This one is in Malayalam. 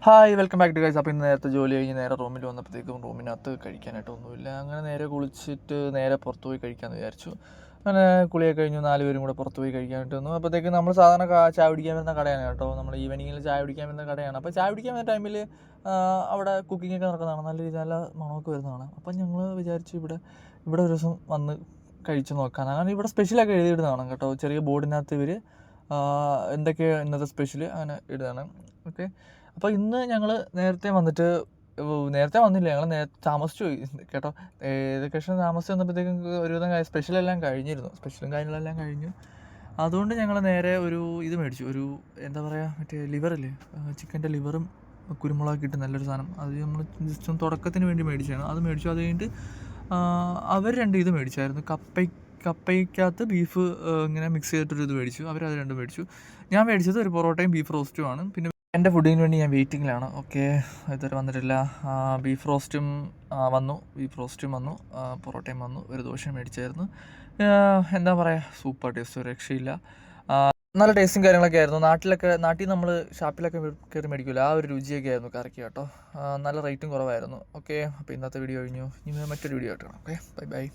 Hi welcome back to guys. അപ്പോൾ ഇന്ന് നേരത്തെ ജോലി കഴിഞ്ഞ് നേരെ റൂമിൽ വന്നപ്പോഴത്തേക്കും റൂമിനകത്ത് കഴിക്കാനായിട്ടൊന്നുമില്ല. അങ്ങനെ നേരെ കുളിച്ചിട്ട് നേരെ പുറത്ത് പോയി കഴിക്കാമെന്ന് വിചാരിച്ചു. അങ്ങനെ കുളിയൊക്കെ കഴിഞ്ഞു 4 പേരും കൂടെ പുറത്ത് പോയി കഴിക്കാനായിട്ട് വന്നു. അപ്പോഴത്തേക്കും നമ്മൾ സാധാരണ ചായ കുടിക്കാൻ വരുന്ന കടയാണ് കേട്ടോ. നമ്മൾ ഈവനിങ്ങിൽ ചായ കുടിക്കാൻ വരുന്ന കടയാണ്. അപ്പോൾ ചായ കുടിക്കാൻ വരുന്ന ടൈമിൽ അവിടെ കുക്കിങ്ങൊക്കെ നടക്കുന്നതാണ്, നല്ല രീതിയിൽ നല്ല മണമൊക്കെ വരുന്നതാണ്. അപ്പം ഞങ്ങൾ വിചാരിച്ചു ഇവിടെ ഒരു ദിവസം വന്ന് കഴിച്ച് നോക്കാൻ. അങ്ങനെ ഇവിടെ സ്പെഷ്യലൊക്കെ എഴുതിയിടുന്നതാണ് കേട്ടോ. ചെറിയ ബോർഡിനകത്ത് ഇവർ എന്തൊക്കെയാണ് ഇന്നത്തെ സ്പെഷ്യൽ അങ്ങനെ ഇടുകയാണ്. ഓക്കെ, അപ്പോൾ ഇന്ന് ഞങ്ങൾ നേരത്തെ വന്നില്ല, ഞങ്ങൾ താമസിച്ചു പോയി കേട്ടോ. ഏകദേശം താമസിച്ച് വന്നപ്പോഴത്തേക്കും ഒരുവിധം സ്പെഷ്യലെല്ലാം കഴിഞ്ഞിരുന്നു, സ്പെഷ്യലും കാര്യങ്ങളെല്ലാം കഴിഞ്ഞു. അതുകൊണ്ട് ഞങ്ങൾ നേരെ ഇത് മേടിച്ചു, എന്താ പറയുക, മറ്റേ ലിവറില്ലേ, ചിക്കൻ്റെ ലിവറും കുരുമുളകൊക്കെ ഇട്ട് നല്ലൊരു സാധനം. അത് നമ്മൾ ജസ്റ്റ് ഒന്ന് തുടക്കത്തിന് വേണ്ടി മേടിച്ചതാണ്. അത് മേടിച്ചു. അത് കഴിഞ്ഞിട്ട് അവർ 2 ഇത് മേടിച്ചായിരുന്നു. കപ്പയ്ക്കകത്ത് ബീഫ് ഇങ്ങനെ മിക്സ് ചെയ്തിട്ടൊരു ഇത് മേടിച്ചു. അവരത് 2 മേടിച്ചു. ഞാൻ മേടിച്ചത് ഒരു പൊറോട്ടയും ബീഫ് റോസ്റ്റും ആണ്. പിന്നെ എൻ്റെ ഫുഡിന് വേണ്ടി ഞാൻ വെയിറ്റിങ്ങിലാണ്. ഓക്കെ, ഇതുവരെ വന്നിട്ടില്ല. ബീഫ് റോസ്റ്റും വന്നു, പൊറോട്ടയും വന്നു, ഒരു ദോശയും മേടിച്ചായിരുന്നു. എന്താ പറയുക, സൂപ്പർ ടേസ്റ്റ്, ഒരു രക്ഷയില്ല. നല്ല ടേസ്റ്റും കാര്യങ്ങളൊക്കെ ആയിരുന്നു. നാട്ടിൽ നമ്മൾ ഷാപ്പിലൊക്കെ കയറി മേടിക്കില്ല, ആ ഒരു രുചിയൊക്കെ ആയിരുന്നു കറിക്ക് കേട്ടോ. നല്ല റേറ്റും കുറവായിരുന്നു. ഓക്കെ, അപ്പോൾ ഇന്നത്തെ വീഡിയോ കഴിഞ്ഞു. ഇനി മറ്റൊരു വീഡിയോ ആയിട്ട് കാണാം. Okay, by.